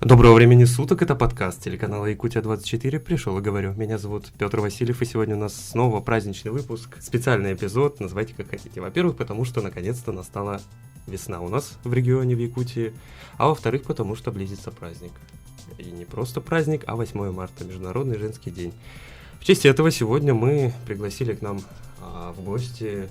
Доброго времени суток, это подкаст телеканала Якутия-24 «Пришел и говорю». Меня зовут Петр Васильев, и сегодня у нас снова праздничный выпуск, специальный эпизод, называйте как хотите. Во-первых, потому что наконец-то настала весна у нас в регионе, в Якутии, а во-вторых, потому что близится праздник. И не просто праздник, а 8 марта, Международный женский день. В честь этого сегодня мы пригласили к нам в гости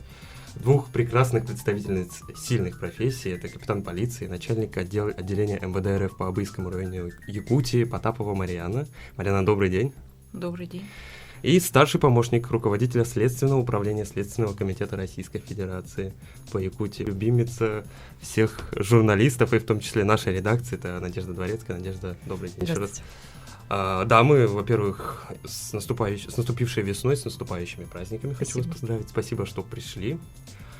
двух прекрасных представительниц сильных профессий. Это капитан полиции, начальник отделения МВД РФ по Абыйскому району Якутии Потапова Марьяна. Марьяна, добрый день. Добрый день. И старший помощник руководителя Следственного управления Следственного комитета Российской Федерации по Якутии. Любимица всех журналистов, и в том числе нашей редакции, это Надежда Дворецкая. Надежда, добрый день еще раз. Да, мы, во-первых, с наступившей весной, с наступающими праздниками. Хочу вас поздравить. Спасибо, что пришли.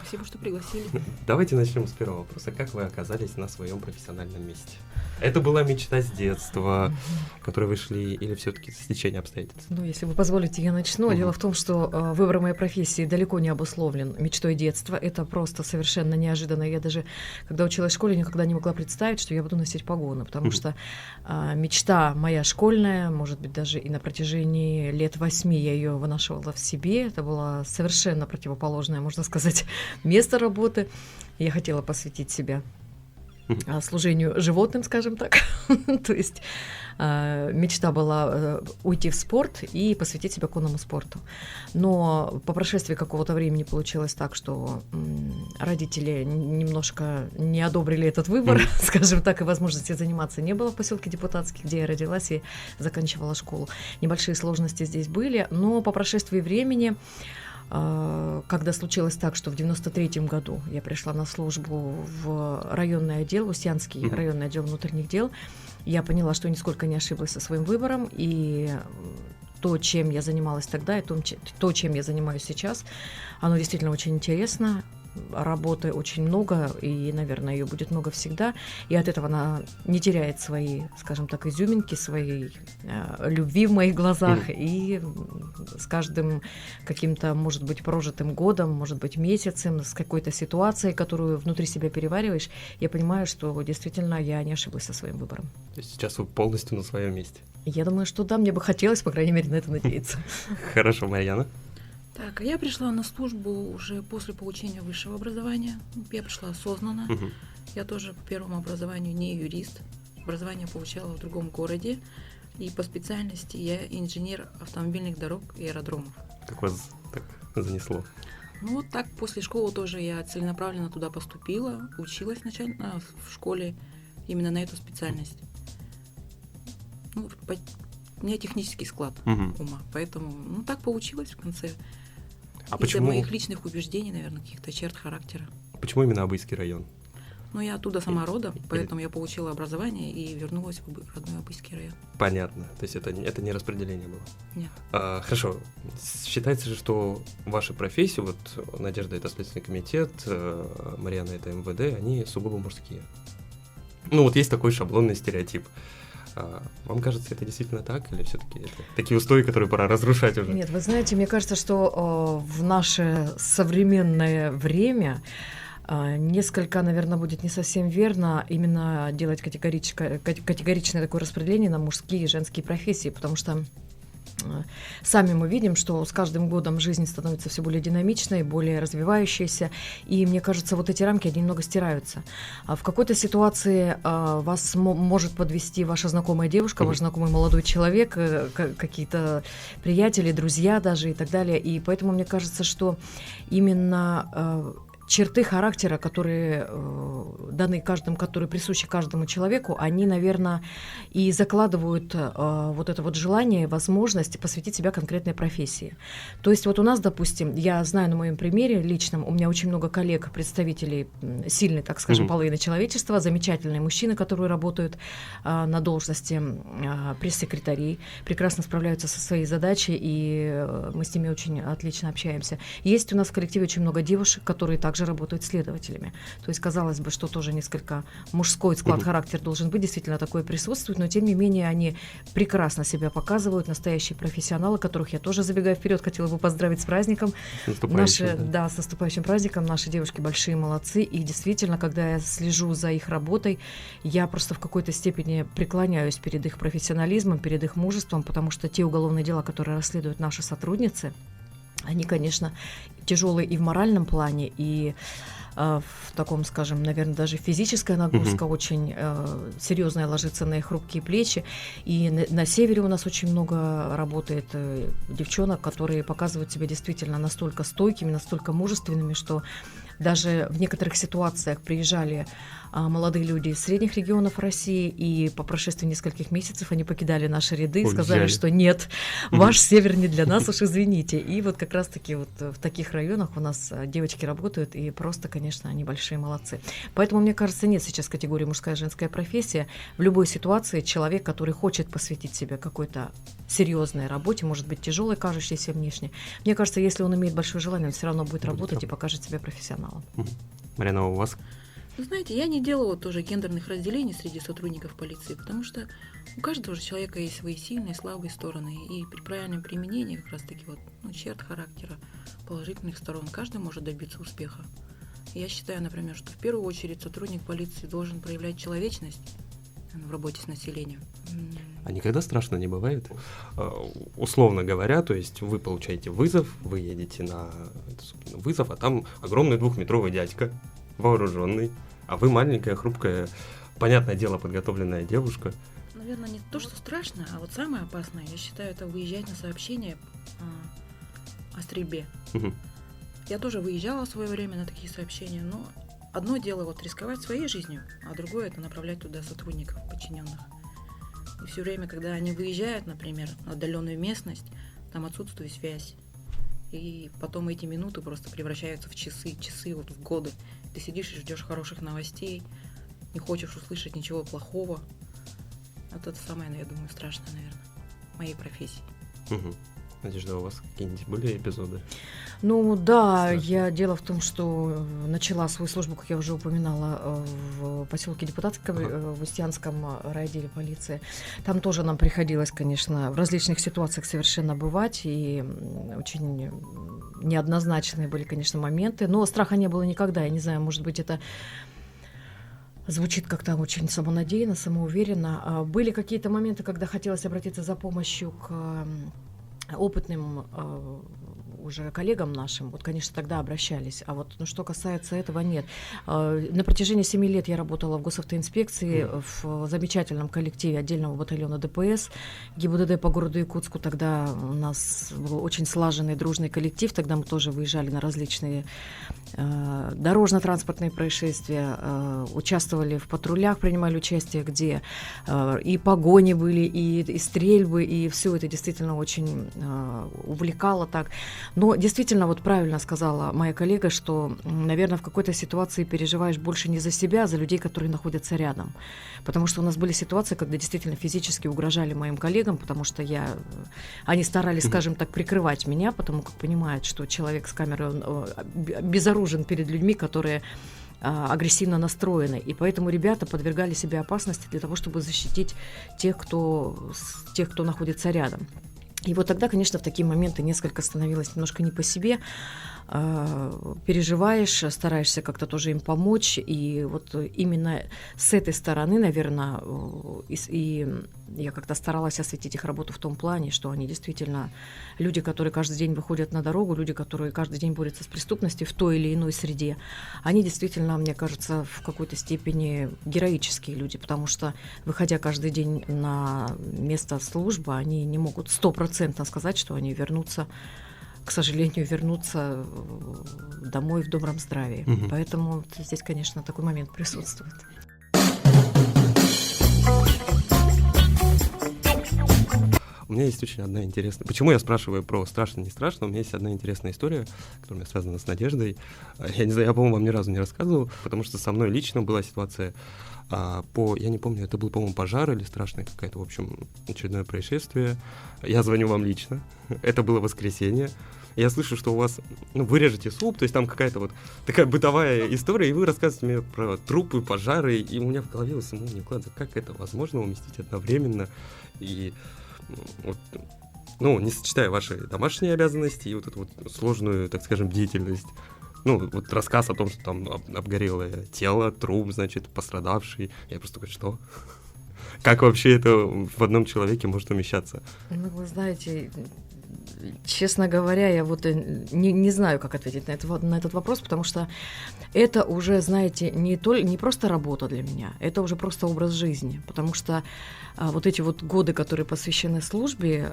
Спасибо, что пригласили. Давайте начнем с первого вопроса. Как вы оказались на своем профессиональном месте? Это была мечта с детства, которой вы шли, или все-таки стечение обстоятельств? Ну, если вы позволите, я начну. Дело в том, что выбор моей профессии далеко не обусловлен мечтой детства. Это просто совершенно неожиданно. Я даже, когда училась в школе, никогда не могла представить, что я буду носить погоны, потому что мечта моя школьная, может быть, даже и на протяжении лет 8 я ее вынашивала в себе. Это было совершенно противоположное, можно сказать, место работы. Я хотела посвятить себя служению животным, скажем так. То есть мечта была уйти в спорт и посвятить себя конному спорту. Но по прошествии какого-то времени получилось так, что родители немножко не одобрили этот выбор, скажем так, и возможности заниматься не было в поселке Депутатский, где я родилась и заканчивала школу. Небольшие сложности здесь были, но по прошествии времени, когда случилось так, что в 93-м году я пришла на службу в районный отдел, Устьянский районный отдел внутренних дел, я поняла, что нисколько не ошиблась со своим выбором, и то, чем я занималась тогда, и то, чем я занимаюсь сейчас, оно действительно очень интересно. Работы очень много, и, наверное, ее будет много всегда, и от этого она не теряет свои, скажем так, изюминки, своей любви в моих глазах, и с каждым каким-то, может быть, прожитым годом, может быть, месяцем, с какой-то ситуацией, которую внутри себя перевариваешь, я понимаю, что действительно я не ошиблась со своим выбором. То есть сейчас вы полностью на своем месте? Я думаю, что да, мне бы хотелось, по крайней мере, на это надеяться. Хорошо, Марьяна. Так, я пришла на службу уже после получения высшего образования. Я пришла осознанно. Я тоже по первому образованию не юрист. Образование получала в другом городе. И по специальности я инженер автомобильных дорог и аэродромов. Как вас так занесло? Ну вот так, после школы тоже я целенаправленно туда поступила. Училась в школе именно на эту специальность. Ну, у меня технический склад ума, поэтому так получилось в конце. А из-за почему моих личных убеждений, наверное, каких-то черт характера. Почему именно Абыйский район? Ну, я оттуда сама родом, поэтому я получила образование и вернулась в родной Абыйский район. Понятно. То есть это не распределение было? Нет. Хорошо. Считается же, что ваши профессии, вот Надежда — это Следственный комитет, Марьяна — это МВД, они сугубо мужские. Ну, вот есть такой шаблонный стереотип. Вам кажется, это действительно так, или все-таки это такие устои, которые пора разрушать уже? Нет, вы знаете, мне кажется, что в наше современное время несколько, наверное, будет не совсем верно именно делать категоричное такое распределение на мужские и женские профессии, потому что сами мы видим, что с каждым годом жизнь становится все более динамичной, более развивающейся, и мне кажется, вот эти рамки, они немного стираются. В какой-то ситуации вас может подвести ваша знакомая девушка, ваш знакомый молодой человек, какие-то приятели, друзья даже и так далее, и поэтому мне кажется, что именно черты характера, которые даны каждому, которые присущи каждому человеку, они, наверное, и закладывают вот это вот желание, возможность посвятить себя конкретной профессии. То есть вот у нас, допустим, я знаю на моем примере личном, у меня очень много коллег, представителей сильной, так скажем, половины человечества, замечательные мужчины, которые работают на должности пресс-секретарей, прекрасно справляются со своей задачей, и мы с ними очень отлично общаемся. Есть у нас в коллективе очень много девушек, которые также также работают следователями. То есть, казалось бы, что тоже несколько мужской склад характера должен быть, действительно такое присутствует, но тем не менее они прекрасно себя показывают, настоящие профессионалы, которых я тоже, забегая вперед, хотела бы поздравить с праздником. С наступающим праздником. Наши девушки большие молодцы, и действительно, когда я слежу за их работой, я просто в какой-то степени преклоняюсь перед их профессионализмом, перед их мужеством, потому что те уголовные дела, которые расследуют наши сотрудницы, они, конечно, тяжелые и в моральном плане, и в таком, скажем, наверное, даже физическая нагрузка очень серьезная ложится на их хрупкие плечи. И на севере у нас очень много работает девчонок, которые показывают себя действительно настолько стойкими, настолько мужественными, что даже в некоторых ситуациях приезжали молодые люди из средних регионов России, и по прошествии нескольких месяцев они покидали наши ряды и сказали, что нет, ваш север не для нас, уж извините. И вот как раз-таки вот в таких районах у нас девочки работают, и просто, конечно, они большие молодцы. Поэтому, мне кажется, нет сейчас категории мужская и женская профессия. В любой ситуации человек, который хочет посвятить себя какой-то серьезной работе, может быть, тяжелой, кажущейся внешне, мне кажется, если он имеет большое желание, он все равно будет работать и покажет себя профессионалом. Марина, у вас? Вы знаете, я не делала тоже гендерных разделений среди сотрудников полиции, потому что у каждого же человека есть свои сильные и слабые стороны, и при правильном применении как раз-таки черт характера, положительных сторон, каждый может добиться успеха. И я считаю, например, что в первую очередь сотрудник полиции должен проявлять человечность в работе с населением. А никогда страшно не бывает? Условно говоря, то есть вы получаете вызов, вы едете на вызов, а там огромный 2-метровый дядька, вооруженный, а вы маленькая, хрупкая, понятное дело, подготовленная девушка. Наверное, не то, что страшно, а вот самое опасное, я считаю, это выезжать на сообщение о стрельбе. Я тоже выезжала в свое время на такие сообщения, но одно дело рисковать своей жизнью, а другое это направлять туда сотрудников, подчиненных. И все время, когда они выезжают, например, на отдаленную местность, там отсутствует связь. И потом эти минуты просто превращаются в часы в годы. Ты сидишь и ждешь хороших новостей, не хочешь услышать ничего плохого. Вот это самое, я думаю, страшное, наверное, в моей профессии. Надежда, у вас какие-нибудь были эпизоды? Ну да, дело в том, что начала свою службу, как я уже упоминала, в поселке Депутатском, в Устьянском райотделе полиции. Там тоже нам приходилось, конечно, в различных ситуациях совершенно бывать, и очень неоднозначные были, конечно, моменты, но страха не было никогда. Я не знаю, может быть, это звучит как-то очень самонадеянно, самоуверенно. Были какие-то моменты, когда хотелось обратиться за помощью к опытным уже коллегам нашим, конечно, тогда обращались. А что касается этого, нет. На протяжении 7 лет я работала в госавтоинспекции в замечательном коллективе отдельного батальона ДПС ГИБДД по городу Якутску. Тогда у нас был очень слаженный, дружный коллектив. Тогда мы тоже выезжали на различные дорожно-транспортные происшествия, участвовали в патрулях, принимали участие, где и погони были, и стрельбы, и все это действительно очень увлекало так. Но действительно, правильно сказала моя коллега, что, наверное, в какой-то ситуации переживаешь больше не за себя, а за людей, которые находятся рядом. Потому что у нас были ситуации, когда действительно физически угрожали моим коллегам, потому что они старались, скажем так, прикрывать меня, потому как понимают, что человек с камерой безоружен перед людьми, которые агрессивно настроены. И поэтому ребята подвергали себя опасности для того, чтобы защитить тех, кто находится рядом. И тогда, конечно, в такие моменты несколько становилось немножко не по себе. Переживаешь, стараешься как-то тоже им помочь. И именно с этой стороны, наверное, и я как-то старалась осветить их работу в том плане, что они действительно люди, которые каждый день выходят на дорогу, люди, которые каждый день борются с преступностью в той или иной среде. Они действительно, мне кажется, в какой-то степени героические люди, потому что, выходя каждый день на место службы, они не могут 100% сказать, что они к сожалению, вернуться домой в добром здравии. Поэтому здесь, конечно, такой момент присутствует. У меня есть очень одна интересная... Почему я спрашиваю про страшно, не страшно? У меня есть одна интересная история, которая у меня связана с Надеждой. Я не знаю, я, по-моему, вам ни разу не рассказывал, потому что со мной лично была ситуация я не помню, это был, по-моему, пожар или страшное какое-то, в общем, очередное происшествие. Я звоню вам лично. Это было воскресенье. Я слышу, что у вас, вы режете суп, то есть там какая-то вот такая бытовая история, и вы рассказываете мне про трупы, пожары, и у меня в голове самому не укладывается, как это возможно уместить одновременно, и вот, не сочетая ваши домашние обязанности и вот эту вот сложную, так скажем, деятельность. Вот рассказ о том, что там обгорелое тело, труп, значит, пострадавший. Я просто такой, что? Как вообще это в одном человеке может умещаться? Вы знаете, честно говоря, я вот не знаю, как ответить на этот вопрос, потому что это уже, знаете, не просто работа для меня, это уже просто образ жизни, потому что вот эти вот годы, которые посвящены службе,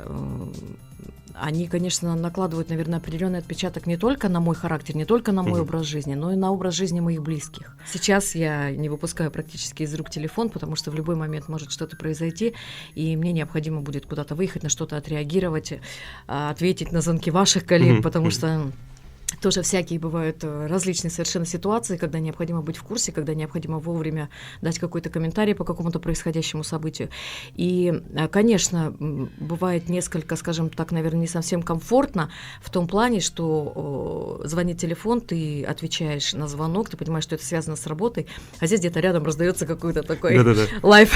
они, конечно, накладывают, наверное, определенный отпечаток не только на мой характер, не только на мой образ жизни, но и на образ жизни моих близких. Сейчас я не выпускаю практически из рук телефон, потому что в любой момент может что-то произойти, и мне необходимо будет куда-то выехать, на что-то отреагировать, ответить на звонки ваших коллег, потому что тоже всякие бывают различные совершенно ситуации, когда необходимо быть в курсе, когда необходимо вовремя дать какой-то комментарий по какому-то происходящему событию. И, конечно, бывает несколько, скажем так, наверное, не совсем комфортно в том плане, что звонит телефон, ты отвечаешь на звонок, ты понимаешь, что это связано с работой, а здесь где-то рядом раздается какой-то такой лайф.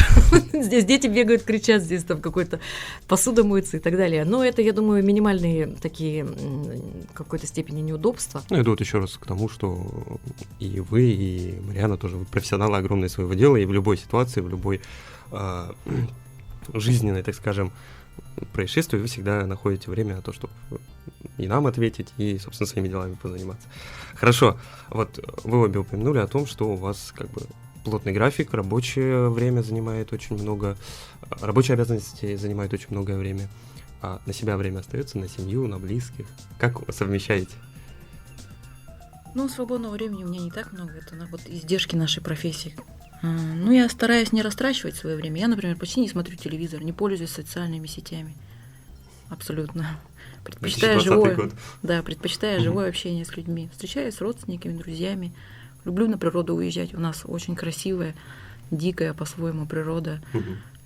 Здесь дети бегают, кричат, здесь там какой-то посуда моется и так далее. Но это, я думаю, минимальные такие в какой-то степени неудобства. Это вот еще раз к тому, что и вы, и Марианна тоже, вы профессионалы огромные своего дела, и в любой ситуации, в любой жизненной, так скажем, происшествии вы всегда находите время на то, чтобы и нам ответить, и, собственно, своими делами позаниматься. Хорошо, вот вы обе упомянули о том, что у вас как бы плотный график, рабочее время занимает очень много, рабочие обязанности занимают очень многое время, а на себя время остается, на семью, на близких. Как совмещаете? Свободного времени у меня не так много, это вот издержки нашей профессии. Я стараюсь не растрачивать свое время. Я, например, почти не смотрю телевизор, не пользуюсь социальными сетями. Абсолютно. Предпочитаю живое общение с людьми. Встречаюсь с родственниками, друзьями. Люблю на природу уезжать. У нас очень красивая, дикая по-своему природа.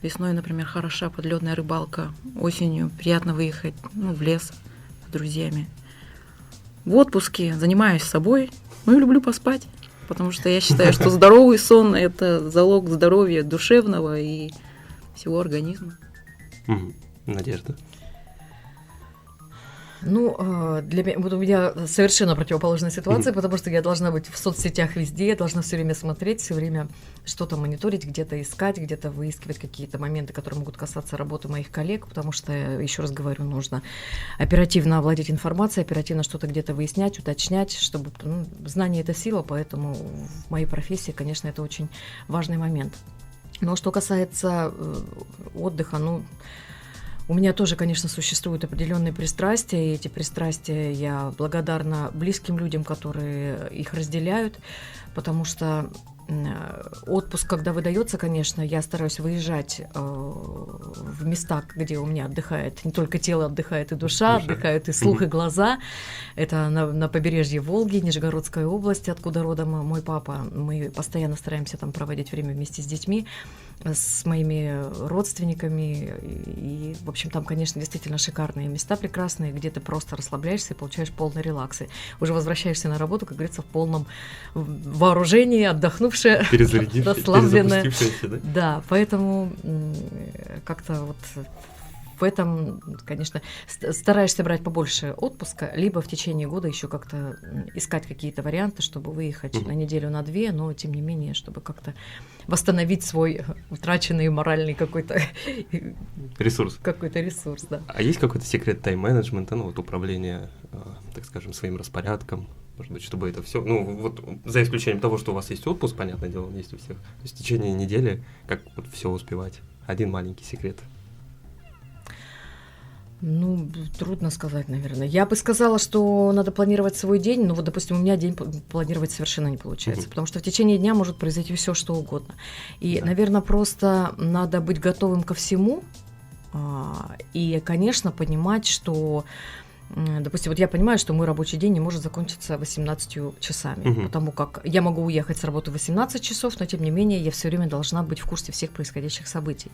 Весной, например, хороша подлёдная рыбалка. Осенью приятно выехать в лес с друзьями. В отпуске занимаюсь собой, и люблю поспать, потому что я считаю, что здоровый сон – это залог здоровья душевного и всего организма. Надежда? Для меня, у меня совершенно противоположная ситуация, потому что я должна быть в соцсетях везде, я должна все время смотреть, все время что-то мониторить, где-то искать, где-то выискивать какие-то моменты, которые могут касаться работы моих коллег, потому что, еще раз говорю, нужно оперативно овладеть информацией, оперативно что-то где-то выяснять, уточнять, чтобы знание – это сила, поэтому в моей профессии, конечно, это очень важный момент. Но что касается отдыха, у меня тоже, конечно, существуют определенные пристрастия, и эти пристрастия я благодарна близким людям, которые их разделяют, потому что отпуск, когда выдается, конечно, я стараюсь выезжать в места, где у меня отдыхает не только тело, отдыхает и душа, отдыхают и слух, и глаза. Это на побережье Волги, Нижегородской области, откуда родом мой папа. Мы постоянно стараемся там проводить время вместе с детьми, с моими родственниками. И, в общем, там, конечно, действительно шикарные места, прекрасные, где ты просто расслабляешься и получаешь полный релакс. И уже возвращаешься на работу, как говорится, в полном вооружении, отдохнувшая, расслабленная. Да, поэтому как-то вот в этом, конечно, стараешься брать побольше отпуска, либо в течение года еще как-то искать какие-то варианты, чтобы выехать на неделю, на две, но тем не менее, чтобы как-то восстановить свой утраченный моральный какой-то ресурс. Какой-то ресурс, да. А есть какой-то секрет тайм-менеджмента, управления, так скажем, своим распорядком? Может быть, чтобы это все, за исключением того, что у вас есть отпуск, понятное дело, он есть у всех. То есть в течение недели, как все успевать? Один маленький секрет. Трудно сказать, наверное. Я бы сказала, что надо планировать свой день, но допустим, у меня день планировать совершенно не получается, потому что в течение дня может произойти все, что угодно. И, наверное, просто надо быть готовым ко всему и, конечно, понимать, что допустим, я понимаю, что мой рабочий день не может закончиться 18 часами, потому как я могу уехать с работы в 18 часов, но тем не менее я все время должна быть в курсе всех происходящих событий.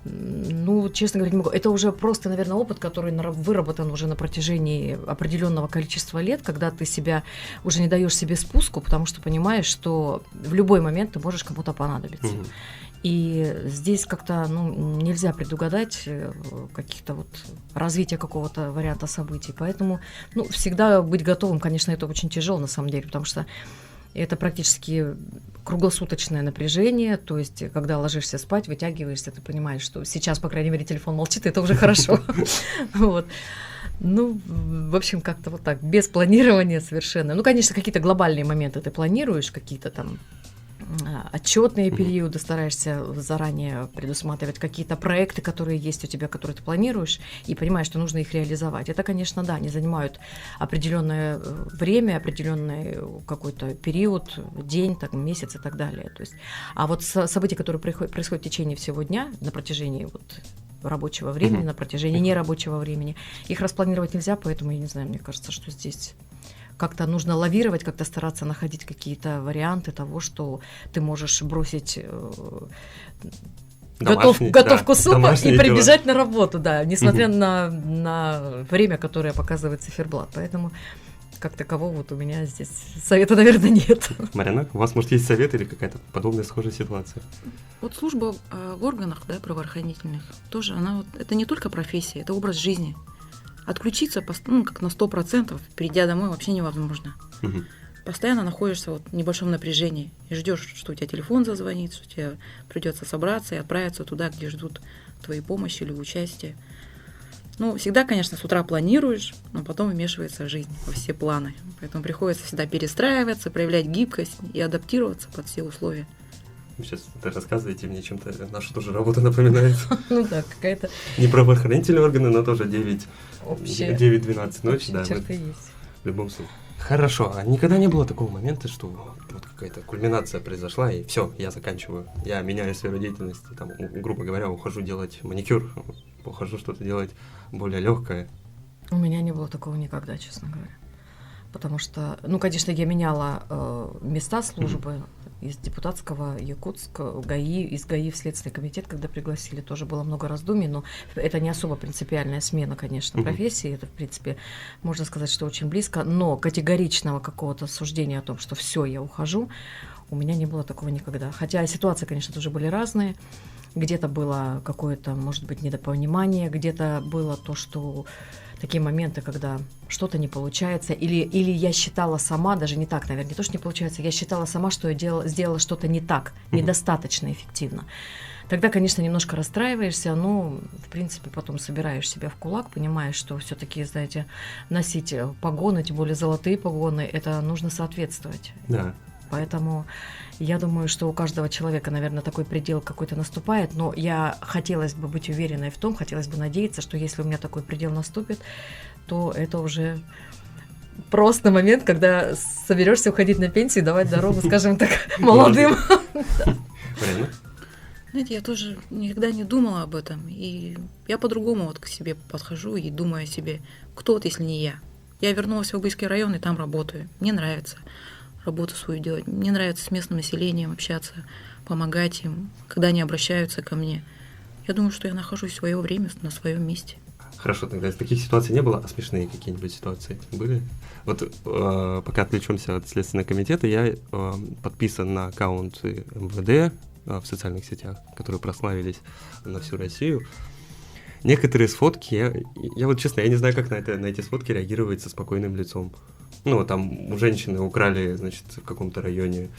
Ну, честно говоря, не могу. Это уже просто, наверное, опыт, который выработан уже на протяжении определенного количества лет, когда ты себя уже не даешь себе спуску, потому что понимаешь, что в любой момент ты можешь кому-то понадобиться. И здесь как-то нельзя предугадать каких-то вот развития какого-то варианта событий. Поэтому всегда быть готовым, конечно, это очень тяжело на самом деле, потому что это практически круглосуточное напряжение, то есть когда ложишься спать, вытягиваешься, ты понимаешь, что сейчас, по крайней мере, телефон молчит, это уже хорошо. Вот. В общем, как-то вот так, без планирования совершенно. Конечно, какие-то глобальные моменты ты планируешь, какие-то там отчетные периоды, стараешься заранее предусматривать какие-то проекты, которые есть у тебя, которые ты планируешь, и понимаешь, что нужно их реализовать. Это, конечно, да, они занимают определенное время, определенный какой-то период, день, месяц и так далее. То есть, а вот события, которые происходят в течение всего дня, на протяжении рабочего времени, на протяжении нерабочего времени, их распланировать нельзя, поэтому, я не знаю, мне кажется, что здесь как-то нужно лавировать, как-то стараться находить какие-то варианты того, что ты можешь бросить готовку супа и прибежать на работу, да, несмотря на время, которое показывает циферблат. Поэтому как такового у меня здесь совета, наверное, нет. Марина, у вас, может, есть совет или какая-то подобная схожая ситуация? Вот служба в органах, правоохранительных, тоже это не только профессия, это образ жизни. Отключиться как на 100%, придя домой, вообще невозможно. Постоянно находишься в небольшом напряжении и ждешь, что у тебя телефон зазвонит, что тебе придется собраться и отправиться туда, где ждут твоей помощи или участия. Всегда, конечно, с утра планируешь, но потом вмешивается жизнь во все планы. Поэтому приходится всегда перестраиваться, проявлять гибкость и адаптироваться под все условия. Сейчас это рассказываете, мне чем-то нашу тоже работу напоминает. Да, какая-то... Не правоохранительные органы, но тоже 9-12 ночи, да. Черты есть. В любом случае. Хорошо, а никогда не было такого момента, что вот какая-то кульминация произошла, и все, я заканчиваю, я меняю сферу деятельности, грубо говоря, ухожу делать маникюр, ухожу что-то делать более легкое? У меня не было такого никогда, честно говоря. Потому что, конечно, я меняла места службы из депутатского Якутска, ГАИ, из ГАИ в Следственный комитет, когда пригласили, тоже было много раздумий, но это не особо принципиальная смена, конечно, профессии, это, в принципе, можно сказать, что очень близко, но категоричного какого-то суждения о том, что все, я ухожу, у меня не было такого никогда. Хотя ситуации, конечно, тоже были разные, где-то было какое-то, может быть, недопонимание, где-то было то, что такие моменты, когда что-то не получается, или я считала сама, даже не так, наверное, не то, что не получается, я считала сама, что я сделала что-то не так, недостаточно эффективно. Тогда, конечно, немножко расстраиваешься, но, в принципе, потом собираешь себя в кулак, понимаешь, что все-таки, знаете, носить погоны, тем более золотые погоны, это нужно соответствовать. Да. Поэтому я думаю, что у каждого человека, наверное, такой предел какой-то наступает, но хотелось бы быть уверенной в том, хотелось бы надеяться, что если у меня такой предел наступит, то это уже просто момент, когда соберешься уходить на пенсию и давать дорогу, скажем так, молодым. Знаете, я тоже никогда не думала об этом, и я по-другому к себе подхожу и думаю о себе, кто если не я. Я вернулась в Угульский район и там работаю, мне нравится работу свою делать. Мне нравится с местным населением общаться, помогать им, когда они обращаются ко мне. Я думаю, что я нахожусь в свое время на своем месте. Хорошо, тогда таких ситуаций не было, а смешные какие-нибудь ситуации были? Вот пока отвлечемся от Следственного комитета, я подписан на аккаунт МВД в социальных сетях, которые прославились на всю Россию. Некоторые сфотки, я вот честно, я не знаю, как на эти сфотки реагировать со спокойным лицом. Там у женщины украли, значит, в каком-то районе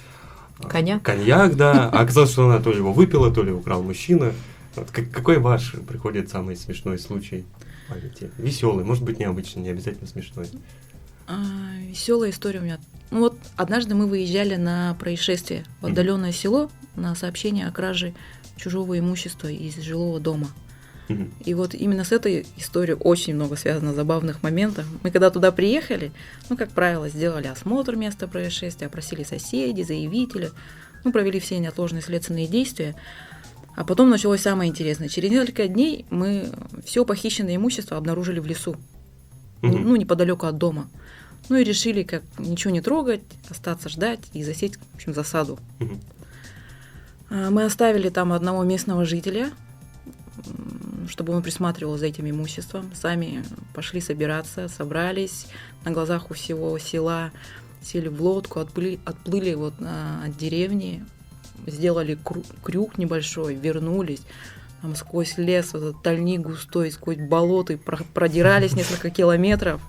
коньяк, да, а оказалось, что она то ли его выпила, то ли украл мужчина. Вот какой ваш приходит самый смешной случай в памяти? Веселый, может быть, необычный, не обязательно смешной. Веселая история у меня. Однажды мы выезжали на происшествие в отдаленное село на сообщение о краже чужого имущества из жилого дома. И вот именно с этой историей очень много связано забавных моментов. Мы когда туда приехали, как правило, сделали осмотр места происшествия, опросили соседей, заявителей, провели все неотложные следственные действия. А потом началось самое интересное. Через несколько дней мы все похищенное имущество обнаружили в лесу, неподалеку от дома. И решили, как ничего не трогать, остаться ждать и засесть, в общем, засаду. Мы оставили там одного местного жителя. чтобы он присматривал за этим имуществом. Сами пошли собираться, собрались на глазах у всего села, сели в лодку, отплыли вот от деревни, сделали крюк небольшой, вернулись. Там сквозь лес, вот этот тальник густой, сквозь болото, продирались несколько километров.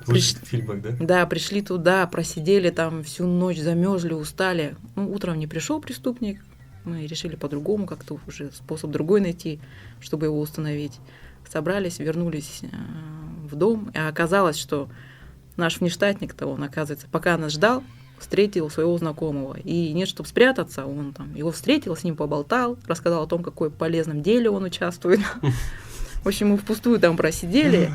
В фильмах, да? Да, пришли туда, просидели там всю ночь, замерзли, устали. Ну, утром не пришел преступник, мы решили по-другому, как-то уже способ другой найти, чтобы его установить. Собрались, вернулись в дом, а оказалось, что наш внештатник-то, он, оказывается, пока нас ждал, встретил своего знакомого. И нет, чтобы спрятаться, он там его встретил, с ним поболтал, рассказал о том, в каком полезном деле он участвует. В общем, мы впустую там просидели.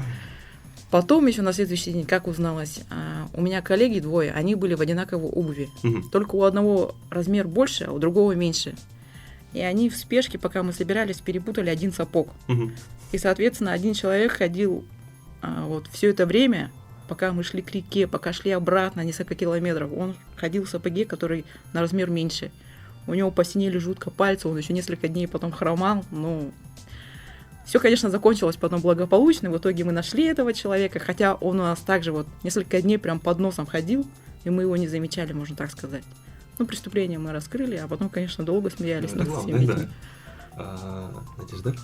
Потом еще на следующий день, как узналось, у меня коллеги двое, они были в одинаковой обуви. Только у одного размер больше, а у другого меньше. И они в спешке, пока мы собирались, перепутали один сапог. И, соответственно, один человек ходил вот все это время, пока мы шли к реке, пока шли обратно несколько километров, он ходил в сапоге, который на размер меньше. У него посинели жутко пальцы, он еще несколько дней потом хромал, но... Все, конечно, закончилось потом благополучно. В итоге мы нашли этого человека, хотя он у нас также вот несколько дней прям под носом ходил, и мы его не замечали, можно так сказать. Ну, преступление мы раскрыли, а потом, конечно, долго смеялись над всеми этими. Надежда?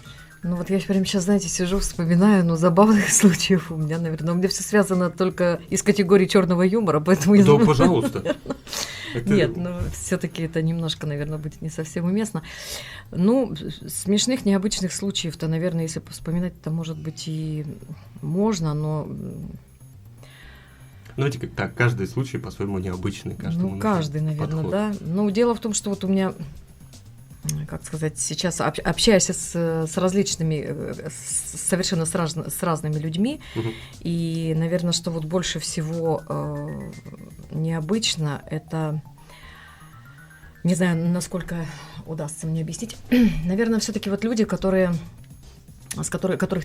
Ну вот я прямо сейчас, знаете, сижу, вспоминаю, ну, забавных случаев у меня, наверное. У меня все связано только из категории черного юмора, поэтому я думаю... Да, пожалуйста. Нет, ну все-таки это немножко, наверное, будет не совсем уместно. Ну, смешных, необычных случаев-то, наверное, если вспоминать, то, может быть, и можно, но... Ну, эти так, каждый случай по-своему необычный. Ну, каждый, наверное, подход. Да. Ну, дело в том, что вот у меня... как сказать, сейчас общаюсь с различными, совершенно с разными людьми, и, наверное, что вот больше всего необычно, это, не знаю, насколько удастся мне объяснить, наверное, все-таки вот люди, которых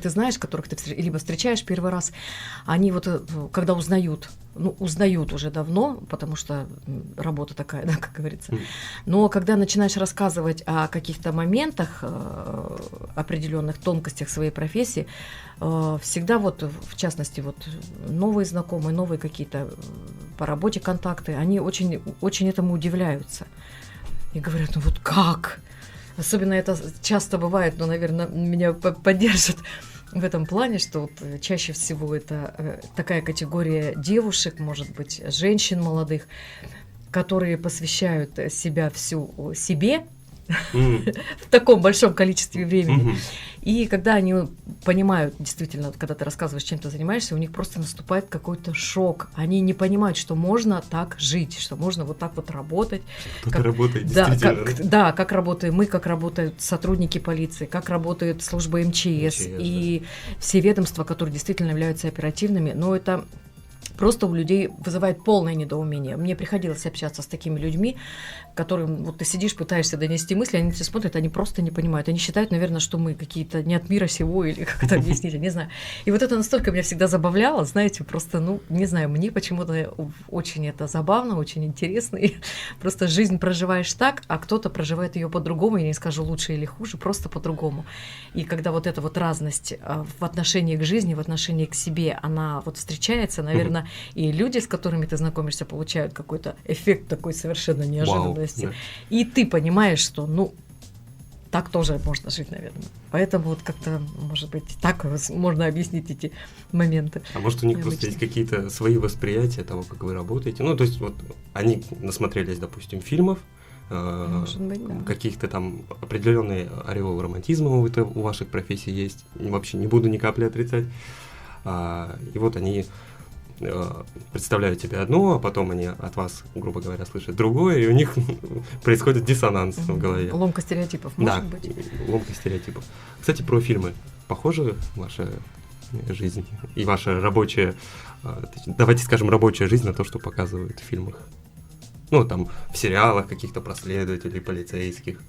ты знаешь, которых ты либо встречаешь первый раз, они вот, когда узнают уже давно, потому что работа такая, да, как говорится, но когда начинаешь рассказывать о каких-то моментах, определенных тонкостях своей профессии, всегда вот, в частности, вот новые знакомые, новые какие-то по работе контакты, они очень, очень этому удивляются и говорят, ну вот как? Особенно это часто бывает, но, наверное, меня поддержат в этом плане, что вот чаще всего это такая категория девушек, может быть, женщин молодых, которые посвящают себя всю себе в таком большом количестве времени. И когда они понимают, действительно, когда ты рассказываешь, чем ты занимаешься, у них просто наступает какой-то шок. Они не понимают, что можно так жить, что можно вот так вот работать. Кто-то работает, действительно. Да, как работаем мы, как работают сотрудники полиции, как работает служба МЧС и все ведомства, которые действительно являются оперативными. Но это... просто у людей вызывает полное недоумение. Мне приходилось общаться с такими людьми, которым вот ты сидишь, пытаешься донести мысли, они все смотрят, они просто не понимают. Они считают, наверное, что мы какие-то не от мира сего, или как это объяснить, не знаю. И вот это настолько меня всегда забавляло, знаете, просто, ну, не знаю, мне почему-то очень это забавно, очень интересно. И просто жизнь проживаешь так, а кто-то проживает ее по-другому, я не скажу лучше или хуже, просто по-другому. И когда вот эта вот разность в отношении к жизни, в отношении к себе, она вот встречается, наверное, и люди, с которыми ты знакомишься, получают какой-то эффект такой совершенно неожиданности. Да. И ты понимаешь, что, ну, так тоже можно жить, наверное. Поэтому вот как-то, может быть, так можно объяснить эти моменты. А может, у них просто есть какие-то свои восприятия того, как вы работаете? Ну, то есть вот они насмотрелись, допустим, фильмов, быть, да. Каких-то там определенный ореол романтизма у ваших профессий есть. Вообще не буду ни капли отрицать. И вот они... представляют тебе одно, а потом они от вас, грубо говоря, слышат другое, и у них происходит диссонанс в голове. Ломка стереотипов, может быть. Да, ломка стереотипов. Кстати, про фильмы. Похожа ваша жизнь и ваша рабочая, давайте скажем, рабочая жизнь на то, что показывают в фильмах? Ну, там, в сериалах каких-то про следователей, полицейских.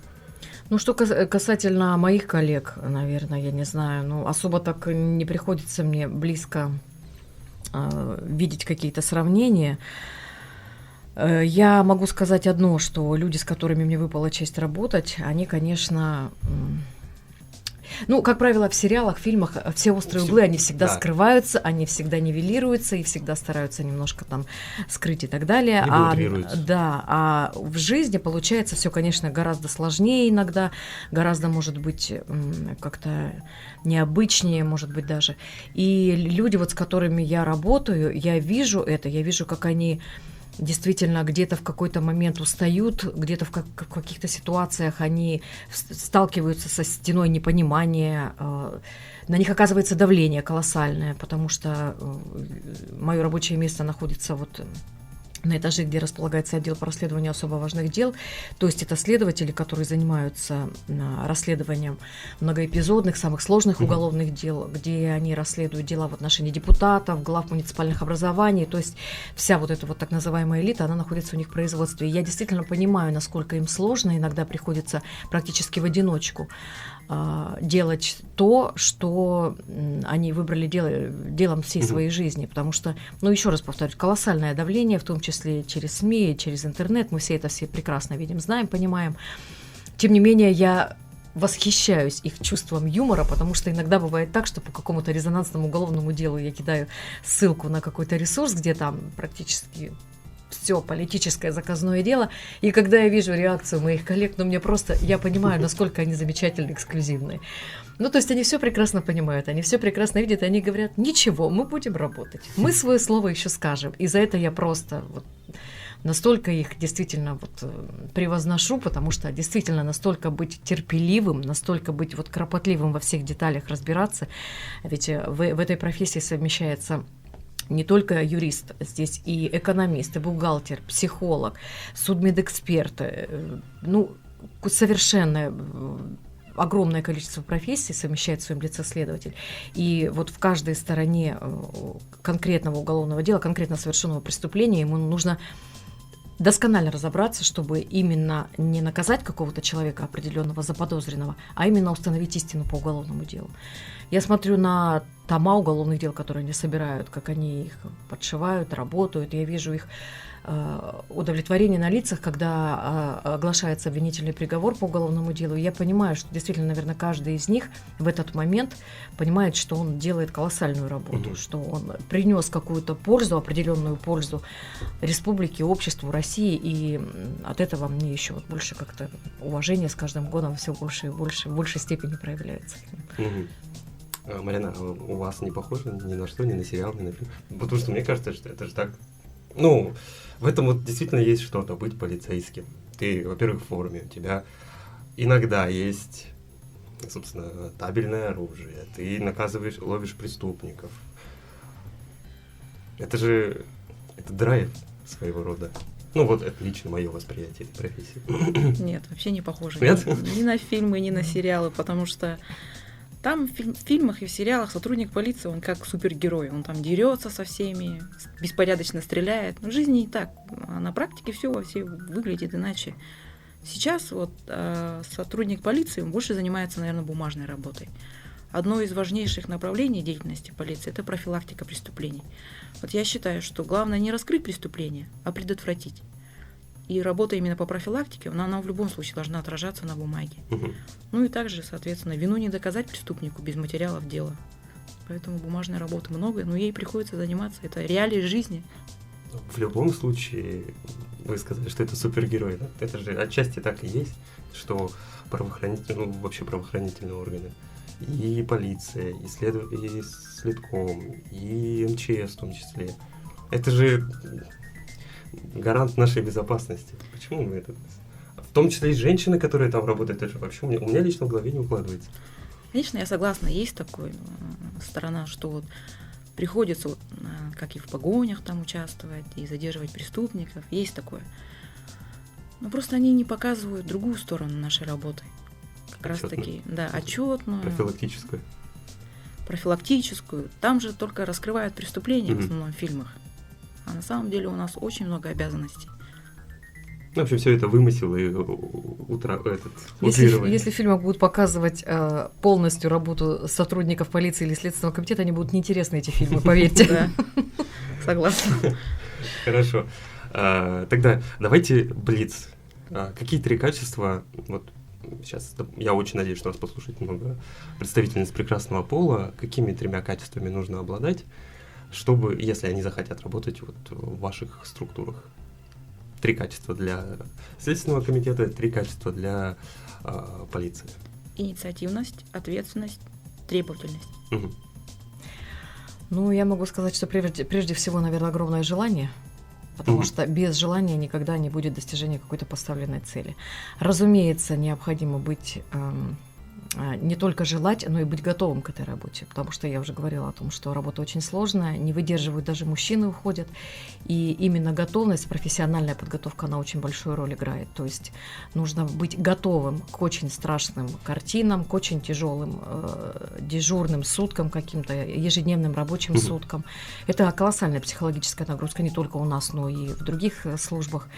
Ну, что касательно моих коллег, наверное, я не знаю, ну, особо так не приходится мне близко видеть какие-то сравнения. Я могу сказать одно, что люди, с которыми мне выпала честь работать, они, конечно... Ну, как правило, в сериалах, фильмах все острые углы, они всегда скрываются, они всегда нивелируются и всегда стараются немножко там скрыть и так далее. А в жизни получается все, конечно, гораздо сложнее иногда, гораздо, может быть, как-то необычнее, может быть, даже. И люди, вот с которыми я работаю, я вижу это, я вижу, как они действительно где-то в какой-то момент устают, где-то в каких-то ситуациях они сталкиваются со стеной непонимания, на них оказывается давление колоссальное, потому что мое рабочее место находится вот на этаже, где располагается отдел по расследованию особо важных дел. То есть это следователи, которые занимаются расследованием многоэпизодных, самых сложных уголовных дел, где они расследуют дела в отношении депутатов, глав муниципальных образований. То есть вся вот эта вот так называемая элита, она находится у них в производстве. И я действительно понимаю, насколько им сложно, иногда приходится практически в одиночку делать то, что они выбрали делом всей своей жизни, потому что, ну, еще раз повторюсь, колоссальное давление, в том числе через СМИ, через интернет, мы все прекрасно видим, знаем, понимаем. Тем не менее, я восхищаюсь их чувством юмора, потому что иногда бывает так, что по какому-то резонансному уголовному делу я кидаю ссылку на какой-то ресурс, где там практически все политическое заказное дело, и когда я вижу реакцию моих коллег, ну мне просто, я понимаю, насколько они замечательно эксклюзивные. Ну, то есть они все прекрасно понимают, они все прекрасно видят, и они говорят, ничего, мы будем работать, мы свое слово еще скажем, и за это я просто вот настолько их действительно вот превозношу, потому что действительно настолько быть терпеливым, настолько быть вот кропотливым во всех деталях разбираться, ведь в этой профессии совмещается не только юрист, здесь и экономист, и бухгалтер, психолог, судмедэксперт, ну, совершенно огромное количество профессий совмещает в своем лице следователь. И вот в каждой стороне конкретного уголовного дела, конкретно совершенного преступления ему нужно досконально разобраться, чтобы именно не наказать какого-то человека определенного заподозренного, а именно установить истину по уголовному делу. Я смотрю на тома уголовных дел, которые они собирают, как они их подшивают, работают. Я вижу их удовлетворение на лицах, когда оглашается обвинительный приговор по уголовному делу. И я понимаю, что действительно, наверное, каждый из них в этот момент понимает, что он делает колоссальную работу, что он принес какую-то пользу, определенную пользу республике, обществу, России. И от этого мне еще вот больше как-то уважение с каждым годом все больше и больше, в большей степени проявляется. Марина, у вас не похоже ни на что, ни на сериал, ни на фильм? Потому что мне кажется, что это же так... Ну, в этом вот действительно есть что-то, быть полицейским. Ты, во-первых, в форме, у тебя иногда есть, собственно, табельное оружие, ты наказываешь, ловишь преступников. Это же... Это драйв своего рода. Ну, вот это лично мое восприятие этой профессии. Нет, вообще не похоже. Нет? Ни на фильмы, ни на сериалы, потому что там в фильмах и в сериалах сотрудник полиции, он как супергерой, он там дерется со всеми, беспорядочно стреляет. Но в жизни не так, а на практике все выглядит иначе. Сейчас вот сотрудник полиции больше занимается, наверное, бумажной работой. Одно из важнейших направлений деятельности полиции – это профилактика преступлений. Вот я считаю, что главное не раскрыть преступление, а предотвратить. И работа именно по профилактике, она в любом случае должна отражаться на бумаге. Ну и также, соответственно, вину не доказать преступнику без материалов дела. Поэтому бумажной работы много, но ей приходится заниматься. Это реалии жизни. В любом случае, вы сказали, что это супергерой. Да? Это же отчасти так и есть, что вообще правоохранительные органы, и полиция, и следком, и МЧС в том числе. Это же гарант нашей безопасности. Почему мы это... В том числе и женщины, которые там работают, это же вообще у меня лично в голове не укладывается. Конечно, я согласна, есть такая сторона, что вот приходится, вот, как и в погонях там участвовать, и задерживать преступников, есть такое. Но просто они не показывают другую сторону нашей работы. Как раз таки, да, отчетную. Профилактическую. Там же только раскрывают преступления в основном в фильмах. А на самом деле у нас очень много обязанностей. В общем, все это вымысел и утрирование. Если в фильмах будут показывать полностью работу сотрудников полиции или Следственного комитета, они будут неинтересны, эти фильмы, поверьте. Да, согласна. Хорошо. Тогда давайте блиц. Какие 3 качества, вот сейчас я очень надеюсь, что нас послушает много представительниц прекрасного пола. Какими 3 качествами нужно обладать, чтобы, если они захотят работать вот в ваших структурах? 3 качества для Следственного комитета, 3 качества для полиции. Инициативность, ответственность, требовательность. Угу. Ну, я могу сказать, что прежде всего, наверное, огромное желание, потому что без желания никогда не будет достижения какой-то поставленной цели. Разумеется, необходимо быть не только желать, но и быть готовым к этой работе, потому что я уже говорила о том, что работа очень сложная, не выдерживают, даже мужчины уходят, и именно готовность, профессиональная подготовка, она очень большую роль играет, то есть нужно быть готовым к очень страшным картинам, к очень тяжелым дежурным суткам, каким-то ежедневным рабочим суткам. Это колоссальная психологическая нагрузка не только у нас, но и в других службах.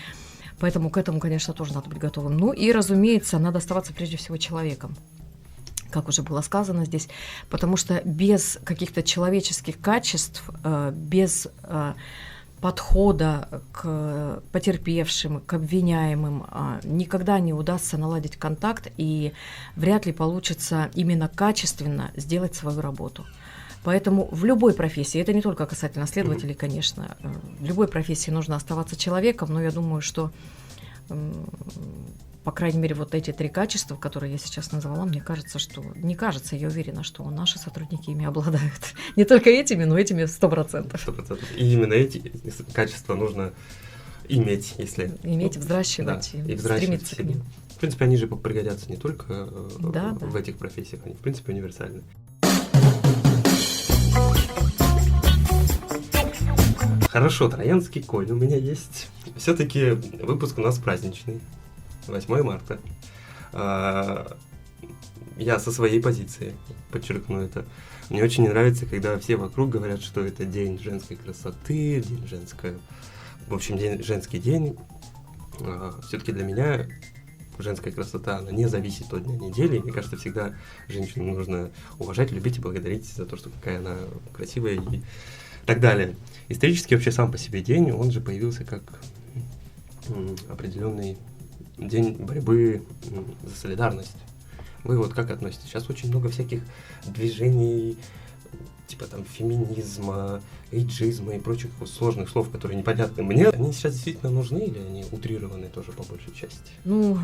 Поэтому к этому, конечно, тоже надо быть готовым. Ну и, разумеется, надо оставаться прежде всего человеком, как уже было сказано здесь, потому что без каких-то человеческих качеств, без подхода к потерпевшим, к обвиняемым, никогда не удастся наладить контакт, и вряд ли получится именно качественно сделать свою работу. Поэтому в любой профессии, это не только касательно следователей, конечно, в любой профессии нужно оставаться человеком, но я думаю, что по крайней мере, вот эти 3 качества, которые я сейчас назвала, мне кажется, что... Не кажется, я уверена, что наши сотрудники ими обладают. Не только этими, но этими 100%. 100%. И именно эти качества нужно иметь, если... Иметь, взращивать, да, и взращивать стремиться к ним. В принципе, они же пригодятся не только в этих профессиях, они, в принципе, универсальны. Хорошо, троянский конь у меня есть. Все-таки выпуск у нас праздничный. 8 марта. Я со своей позиции подчеркну это. Мне очень не нравится, когда все вокруг говорят, что это день женской красоты, день женской... В общем, женский день. Все-таки для меня женская красота, она не зависит от дня недели. Мне кажется, всегда женщину нужно уважать, любить и благодарить за то, что какая она красивая и так далее. Исторически вообще сам по себе день, он же появился как определенный день борьбы за солидарность. Вы вот как относитесь? Сейчас очень много всяких движений, типа там феминизма, эйджизма и прочих сложных слов, которые непонятны мне. Они сейчас действительно нужны или они утрированы тоже по большей части? Ну,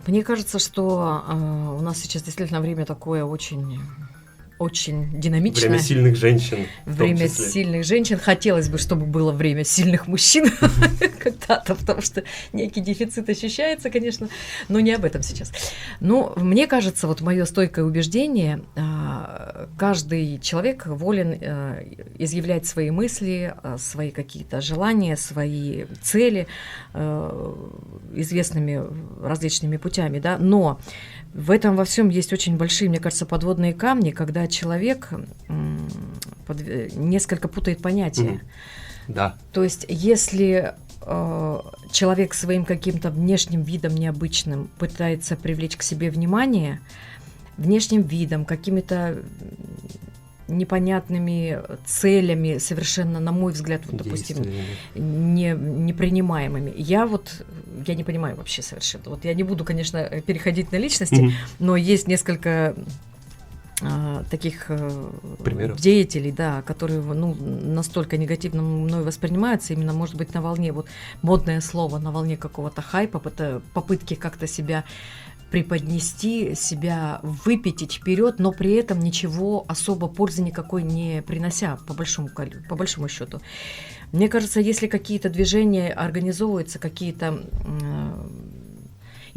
мне кажется, что у нас сейчас действительно время такое очень динамичное. Время сильных женщин. Время сильных женщин. Хотелось бы, чтобы было время сильных мужчин когда-то, потому что некий дефицит ощущается, конечно, но не об этом сейчас. Но мне кажется, вот мое стойкое убеждение, каждый человек волен изъявлять свои мысли, свои какие-то желания, свои цели известными различными путями, да, но в этом во всем есть очень большие, мне кажется, подводные камни, когда человек несколько путает понятия. Да. То есть, если человек своим каким-то внешним видом необычным пытается привлечь к себе внимание, внешним видом, какими-то непонятными целями, совершенно, на мой взгляд, вот, допустим, непринимаемыми. Я не понимаю вообще совершенно. Вот я не буду, конечно, переходить на личности, но есть несколько таких примеров, деятелей, да, которые настолько негативно мной воспринимаются, именно, может быть, на волне, вот модное слово, на волне какого-то хайпа, попытки как-то себя преподнести, себя выпятить вперед, но при этом ничего особо пользы никакой не принося, по большому счету. Мне кажется, если какие-то движения организовываются, какие-то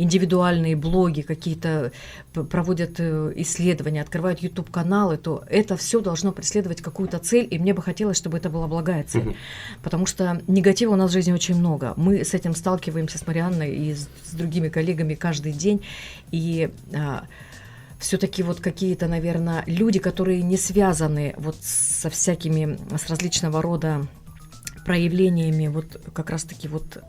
индивидуальные блоги, какие-то проводят исследования, открывают YouTube-каналы, то это все должно преследовать какую-то цель, и мне бы хотелось, чтобы это была благая цель. Потому что негатива у нас в жизни очень много. Мы с этим сталкиваемся с Марианной и с другими коллегами каждый день, и все-таки вот какие-то, наверное, люди, которые не связаны вот со всякими, с различного рода проявлениями, вот как раз-таки вот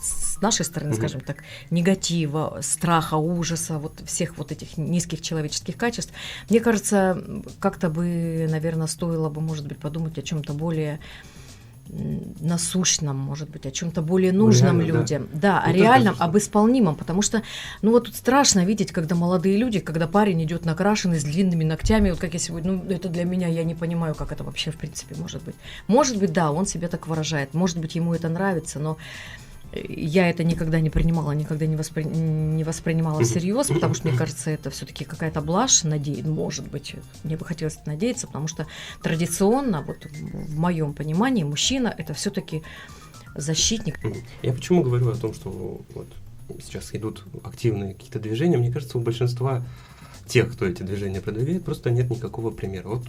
с нашей стороны, скажем так, негатива, страха, ужаса, вот всех вот этих низких человеческих качеств, мне кажется, как-то бы, наверное, стоило бы, может быть, подумать о чем-то более насущном, может быть, о чем-то более нужном реально, людям. Да, о Мне реальном, кажется, об исполнимом. Потому что, ну вот тут страшно видеть, когда молодые люди, когда парень идет накрашенный с длинными ногтями, вот как я сегодня, ну это для меня, я не понимаю, как это вообще в принципе может быть. Может быть, да, он себя так выражает, может быть, ему это нравится, но я это никогда не принимала, никогда не воспринимала всерьез, потому что, мне кажется, это все-таки какая-то блажь, может быть, мне бы хотелось надеяться, потому что традиционно, вот в моем понимании, мужчина – это все-таки защитник. Я почему говорю о том, что вот сейчас идут активные какие-то движения, мне кажется, у большинства тех, кто эти движения продвигает, просто нет никакого примера. Вот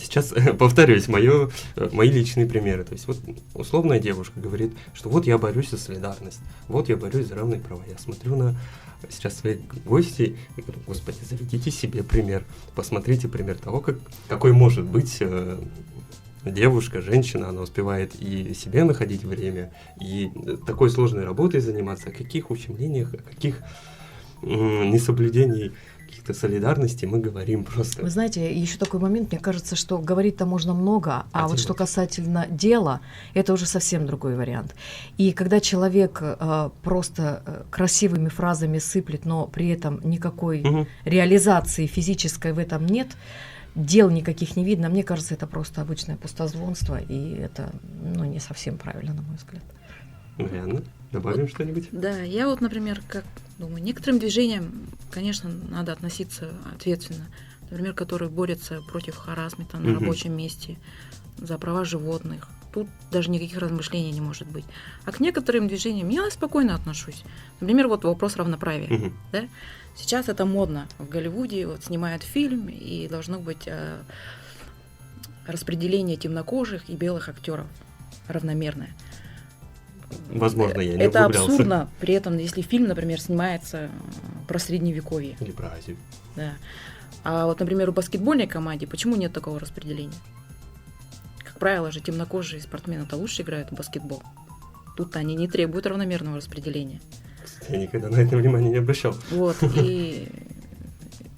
сейчас, повторюсь, мои личные примеры. То есть вот условная девушка говорит, что вот я борюсь за солидарность, вот я борюсь за равные права. Я смотрю на сейчас своих гостей и говорю, господи, заведите себе пример, посмотрите пример того, какой может быть девушка, женщина, она успевает и себе находить время, и такой сложной работой заниматься, о каких ущемлениях, о каких несоблюдений каких-то солидарности мы говорим просто. Вы знаете, еще такой момент, мне кажется, что говорить-то можно много, а вот что касательно дела, это уже совсем другой вариант. И когда человек просто красивыми фразами сыплет, но при этом никакой реализации физической в этом нет, дел никаких не видно, мне кажется, это просто обычное пустозвонство, и это не совсем правильно, на мой взгляд. Реально? Добавим что-нибудь? Да, я вот, например, как думаю, некоторым движениям, конечно, надо относиться ответственно. Например, которые борются против харассмента на рабочем месте, за права животных. Тут даже никаких размышлений не может быть. А к некоторым движениям я спокойно отношусь. Например, вот вопрос равноправия. Да? Сейчас это модно. В Голливуде вот снимают фильм, и должно быть распределение темнокожих и белых актеров равномерное. Возможно, я не это углублялся. абсурдно, при этом, если фильм, например, снимается про Средневековье. Или про Азию. Да. А вот, например, у баскетбольной команды почему нет такого распределения? Как правило же, темнокожие спортсмены-то лучше играют в баскетбол. Тут они не требуют равномерного распределения. Я никогда на это внимание не обращал. Вот, и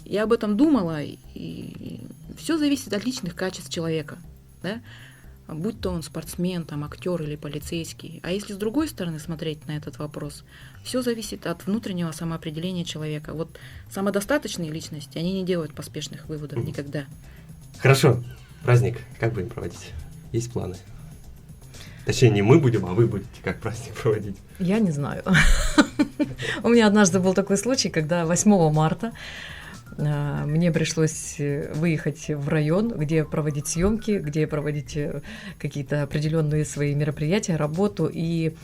я об этом думала, и все зависит от личных качеств человека, да? Будь то он спортсмен, там, актер или полицейский. А если с другой стороны смотреть на этот вопрос, все зависит от внутреннего самоопределения человека. Вот самодостаточные личности, они не делают поспешных выводов никогда. Хорошо. Праздник как будем проводить? Есть планы? Точнее, не мы будем, а вы будете как праздник проводить? Я не знаю. У меня однажды был такой случай, когда 8 марта мне пришлось выехать в район, где проводить съемки, где проводить какие-то определенные свои мероприятия, работу. И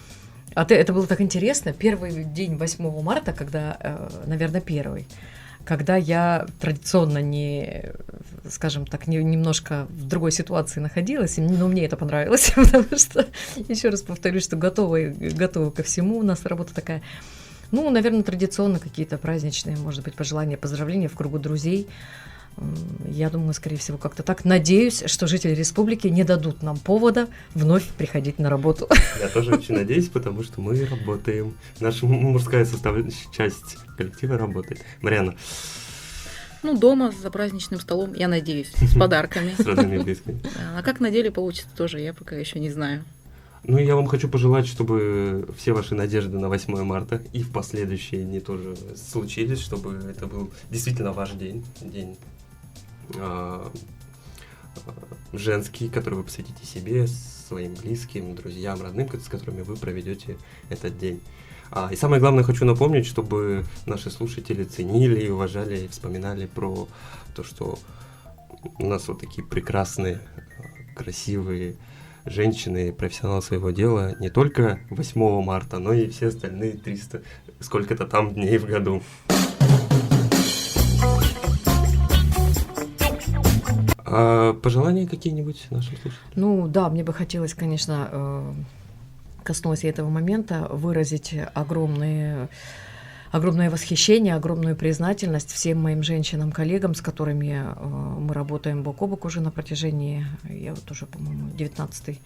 это было так интересно. Первый день 8 марта, наверное, первый, когда я традиционно немножко в другой ситуации находилась, но мне это понравилось, потому что, еще раз повторюсь, что готова ко всему. У нас работа такая. Наверное, традиционно какие-то праздничные, может быть, пожелания, поздравления в кругу друзей. Я думаю, скорее всего, как-то так. Надеюсь, что жители республики не дадут нам повода вновь приходить на работу. Я тоже очень надеюсь, потому что мы работаем. Наша мужская часть коллектива работает. Марьяна. Дома за праздничным столом, я надеюсь, с подарками. С родными и близкими. А как на деле получится тоже, я пока еще не знаю. Я вам хочу пожелать, чтобы все ваши надежды на 8 марта и в последующие дни тоже случились, чтобы это был действительно ваш день женский, который вы посвятите себе, своим близким, друзьям, родным, с которыми вы проведете этот день. И самое главное, хочу напомнить, чтобы наши слушатели ценили, уважали и вспоминали про то, что у нас вот такие прекрасные, красивые женщины, профессионалы своего дела не только 8 марта, но и все остальные 300, сколько-то там дней в году. Пожелания какие-нибудь нашим слушателям? Да, мне бы хотелось, конечно, коснулась я этого момента, выразить огромное восхищение, огромную признательность всем моим женщинам-коллегам, с которыми мы работаем бок о бок уже на протяжении, я вот уже, по-моему, 19-й.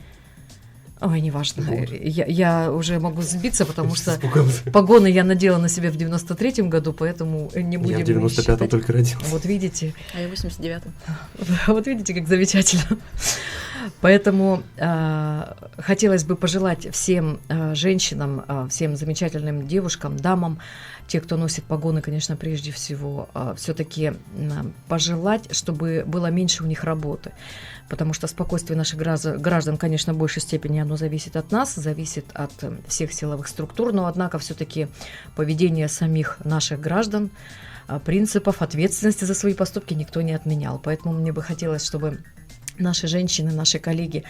Ой, неважно. Я уже могу сбиться, потому что погоны я надела на себя в 93-м году, поэтому не будем. Я в 95-м только родился. Вот видите. А я в 89-м. Вот видите, как замечательно. Поэтому хотелось бы пожелать всем женщинам, всем замечательным девушкам, дамам, те, кто носит погоны, конечно, прежде всего, все-таки пожелать, чтобы было меньше у них работы. Потому что спокойствие наших граждан, конечно, в большей степени оно зависит от нас, зависит от всех силовых структур, но, однако, все-таки поведение самих наших граждан, принципов ответственности за свои поступки никто не отменял. Поэтому мне бы хотелось, чтобы наши женщины, наши коллеги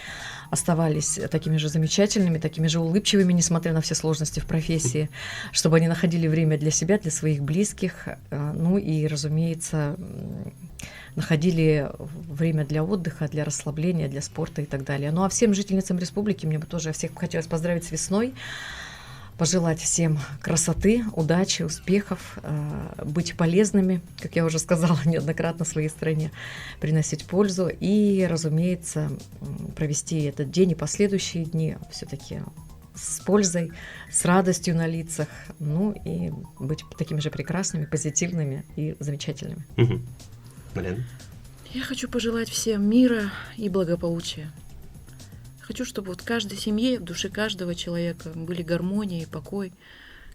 оставались такими же замечательными, такими же улыбчивыми, несмотря на все сложности в профессии, чтобы они находили время для себя, для своих близких, ну и, разумеется, находили время для отдыха, для расслабления, для спорта и так далее. Ну а всем жительницам республики мне бы тоже всех хотелось поздравить с весной, пожелать всем красоты, удачи, успехов, быть полезными, как я уже сказала неоднократно, своей стране, приносить пользу и, разумеется, провести этот день и последующие дни все-таки с пользой, с радостью на лицах, ну и быть такими же прекрасными, позитивными и замечательными. Марина? Я хочу пожелать всем мира и благополучия. Хочу, чтобы вот в каждой семье, в душе каждого человека были гармония и покой.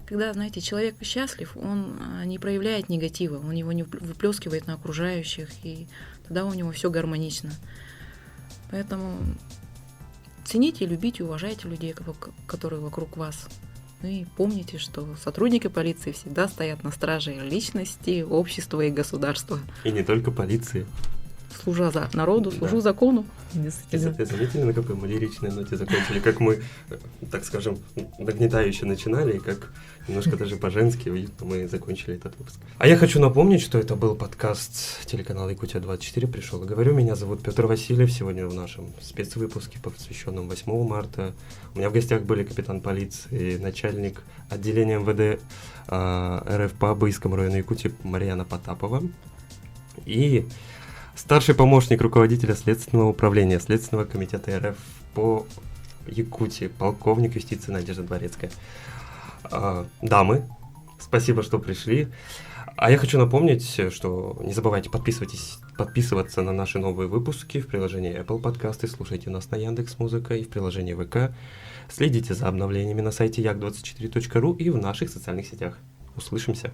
Когда, знаете, человек счастлив, он не проявляет негатива, он его не выплескивает на окружающих, и тогда у него все гармонично. Поэтому цените, любите, уважайте людей, которые вокруг вас. Ну и помните, что сотрудники полиции всегда стоят на страже личности, общества и государства. И не только полиции. Служа за народу, служу закону. Заметили, на какой мы лиричной ноте закончили, как мы, так скажем, нагнетающе начинали, и как немножко даже по-женски уютно мы закончили этот выпуск. А я хочу напомнить, что это был подкаст телеканала Якутия-24 «Пришел и говорю». Меня зовут Петр Васильев. Сегодня в нашем спецвыпуске, посвященном 8 марта, у меня в гостях были капитан полиции, начальник отделения МВД РФ по Абыйскому району Якутии Марьяна Потапова и старший помощник руководителя Следственного управления Следственного комитета РФ по Якутии, полковник юстиции Надежда Дворецкая. Дамы, спасибо, что пришли. А я хочу напомнить, что не забывайте подписываться на наши новые выпуски в приложении Apple Подкасты, слушайте нас на Яндекс.Музыка и в приложении ВК. Следите за обновлениями на сайте yak24.ru и в наших социальных сетях. Услышимся!